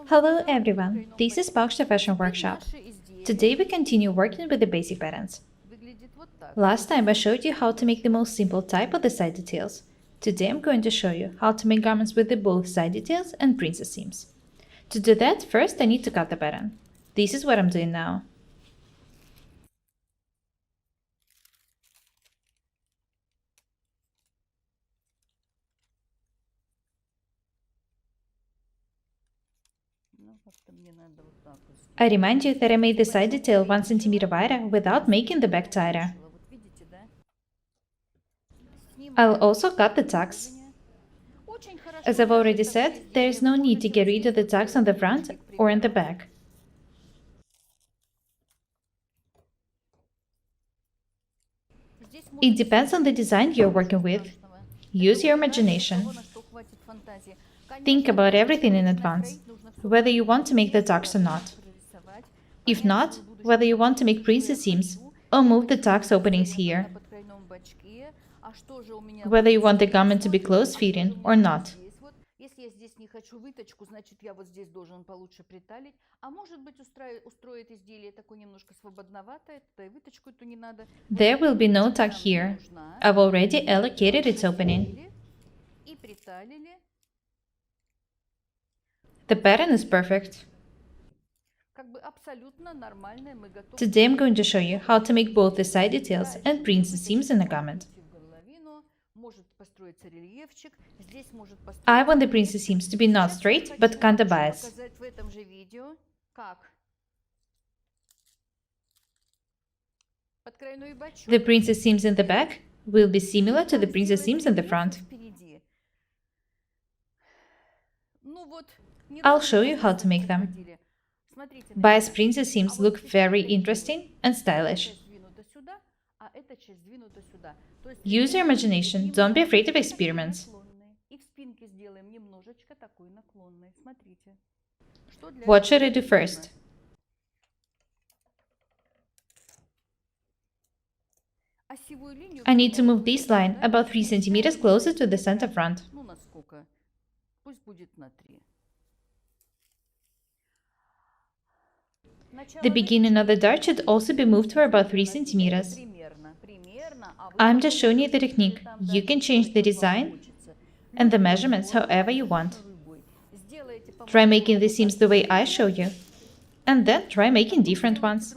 Hello everyone, this is Paukshte Fashion Workshop. Today we continue working with the basic patterns. Last time I showed you how to make the most simple type of the side details. Today I'm going to show you how to make garments with the both side details and princess seams. To do that, first I need to cut the pattern. This is what I'm doing now. I remind you that I made the side detail 1 cm wider without making the back tighter. I'll also cut the tucks. As I've already said, there is no need to get rid of the tucks on the front or in the back. It depends on the design you're working with. Use your imagination. Think about everything in advance, whether you want to make the tucks or not. If not, whether you want to make princess seams or move the tucks openings here. Whether you want the garment to be close-fitting or not. Если я здесь не хочу выточку, значит, я вот здесь должен получше приталить. А может быть, устроить изделие такое немножко свободноватое, туда и выточку эту не надо. There will be no tuck here. I've already allocated its opening. И приталили. The pattern is perfect. Как бы абсолютно нормальное мы готовы. Today I'm going to show you how to make both the side details and princess seams in a garment. I want the princess seams to be not straight, but underbust. The princess seams in the back will be similar to the princess seams in the front. I'll show you how to make them. Bias princess seams look very interesting and stylish. Use your imagination, don't be afraid of experiments. What should I do first? I need to move this line about 3 cm closer to the center front. The beginning of the dart should also be moved for about 3 cm. I'm just showing you the technique. You can change the design and the measurements however you want. Try making the seams the way I show you, and then try making different ones.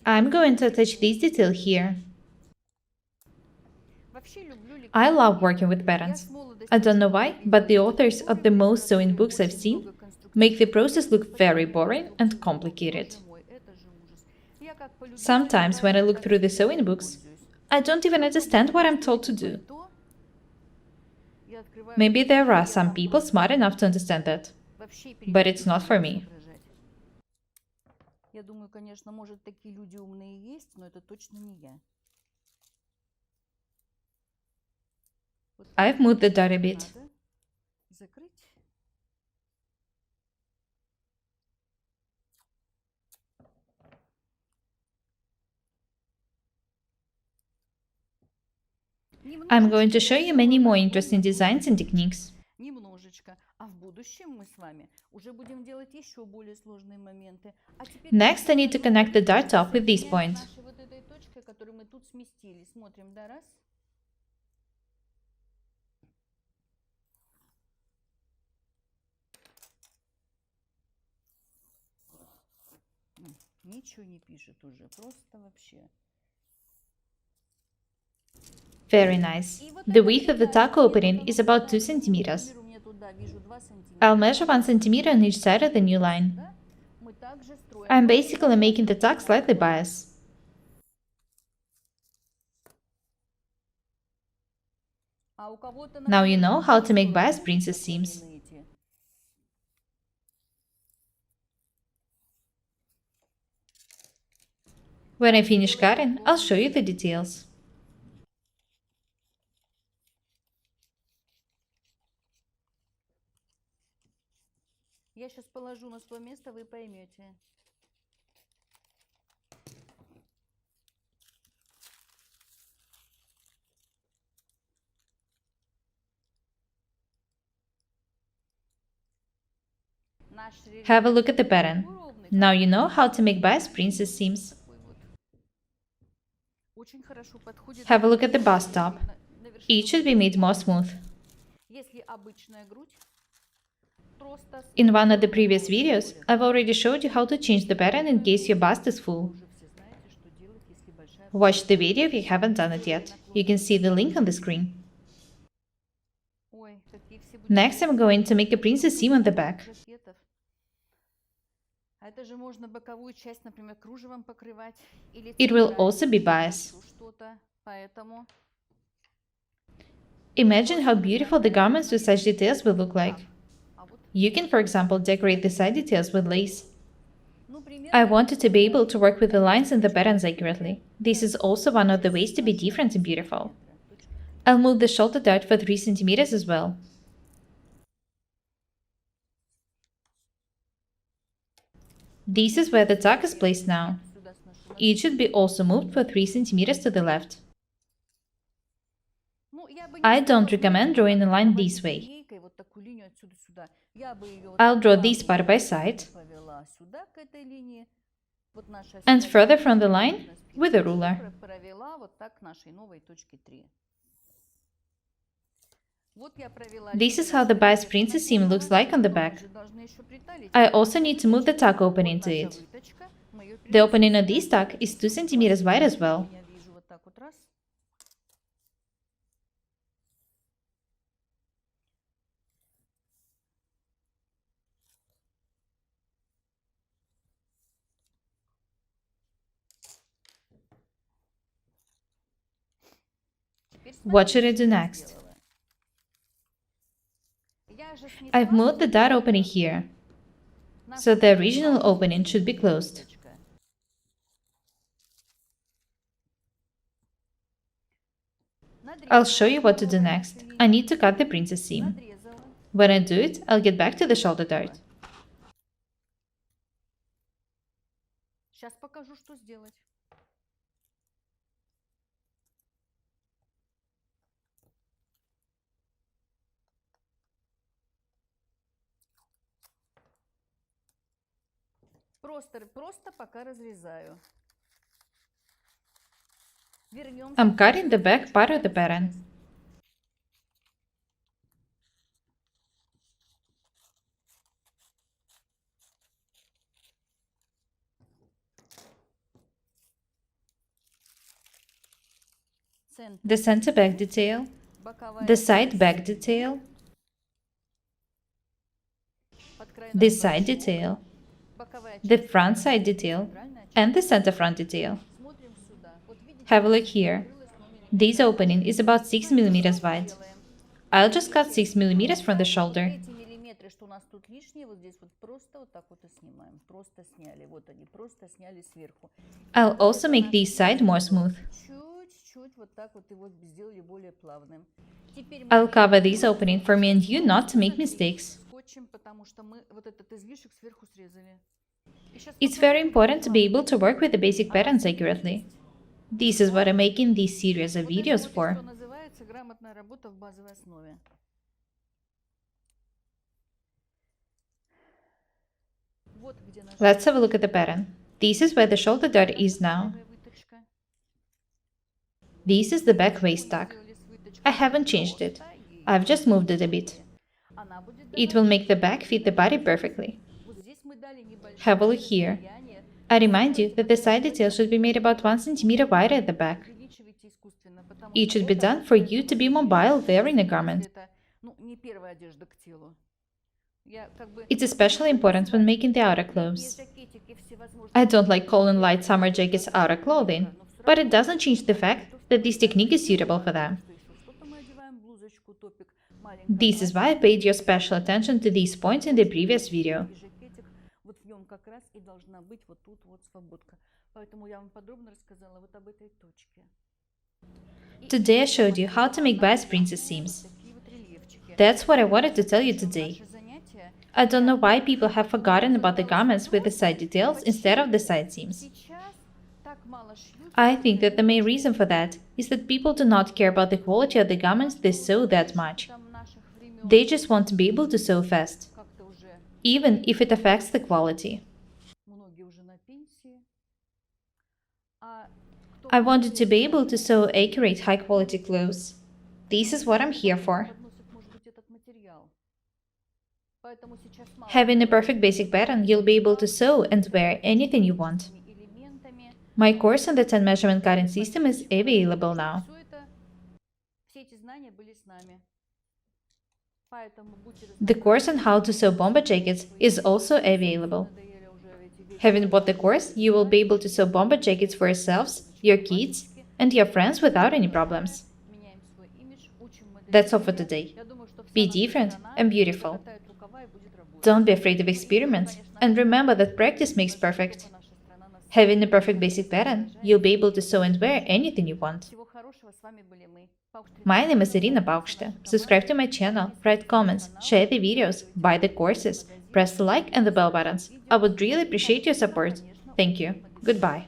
I'm going to attach this detail here. I love working with patterns. I don't know why, but the authors of the most sewing books I've seen make the process look very boring and complicated. Sometimes when I look through the sewing books, I don't even understand what I'm told to do. Maybe there are some people smart enough to understand that, but it's not for me. Я думаю, конечно, может, такие люди умные есть, но это точно не я. I've moved the dart a bit. I'm going to show you many more interesting designs and techniques. Next, I need to connect the dart top with this point. Very nice. The width of the tuck opening is about 2 centimeters. I'll measure 1 centimeter on each side of the new line. I'm basically making the tuck slightly biased. Now you know how to make bias princess seams. When I finish cutting, I'll show you the details. сейчас положу на свое место, вы поймете. Have a look at the pattern. Now you know how to make bias princess seams. Have a look at the bust top. It should be made more smooth. In one of the previous videos, I've already showed you how to change the pattern in case your bust is full. Watch the video if you haven't done it yet. You can see the link on the screen. Next, I'm going to make a princess seam on the back. It will also be bias. Imagine how beautiful the garments with such details will look like. You can, for example, decorate the side details with lace. I wanted to be able to work with the lines and the patterns accurately. This is also one of the ways to be different and beautiful. I'll move the shoulder dart for 3 cm as well. This is where the tuck is placed now. It should be also moved for 3 cm to the left. I don't recommend drawing a line this way. I'll draw this part by side and further from the line with a ruler. This is how the bias princess seam looks like on the back. I also need to move the tuck opening to it. The opening of this tuck is 2 cm wide as well. What should I do next? I've moved the dart opening here, so the original opening should be closed. I'll show you what to do next. I need to cut the princess seam. When I do it, I'll get back to the shoulder dart. I'm cutting the back part of the pattern. The center back detail, the side back detail, the side detail, the front side detail, and the center front detail. Have a look here. This opening is about 6 mm wide. I'll just cut 6 mm from the shoulder. I'll also make this side more smooth. I'll cover this opening for me and you not to make mistakes. It's very important to be able to work with the basic patterns accurately. This is what I'm making this series of videos for. Let's have a look at the pattern. This is where the shoulder dart is now. This is the back waist tuck. I haven't changed it. I've just moved it a bit. It will make the back fit the body perfectly. Have a look here. I remind you that the side detail should be made about 1 cm wider at the back. It should be done for you to be mobile wearing a garment. It's especially important when making the outer clothes. I don't like calling light summer jackets outer clothing, but it doesn't change the fact that this technique is suitable for them. This is why I paid your special attention to these points in the previous video. Today I showed you how to make bias princess seams. That's what I wanted to tell you today. I don't know why people have forgotten about the garments with the side details instead of the side seams. I think that the main reason for that is that people do not care about the quality of the garments they sew that much. They just want to be able to sew fast, even if it affects the quality. I wanted to be able to sew accurate, high quality clothes. This is what I'm here for. Having a perfect basic pattern, you'll be able to sew and wear anything you want. My course on the 10 measurement cutting system is available now. The course on how to sew bomber jackets is also available. Having bought the course, you will be able to sew bomber jackets for yourselves, your kids, and your friends without any problems. That's all for today. Be different and beautiful. Don't be afraid of experiments, and remember that practice makes perfect. Having a perfect basic pattern, you'll be able to sew and wear anything you want. My name is Irina Paukshte. Subscribe to my channel, write comments, share the videos, buy the courses, press the like and the bell buttons. I would really appreciate your support. Thank you. Goodbye.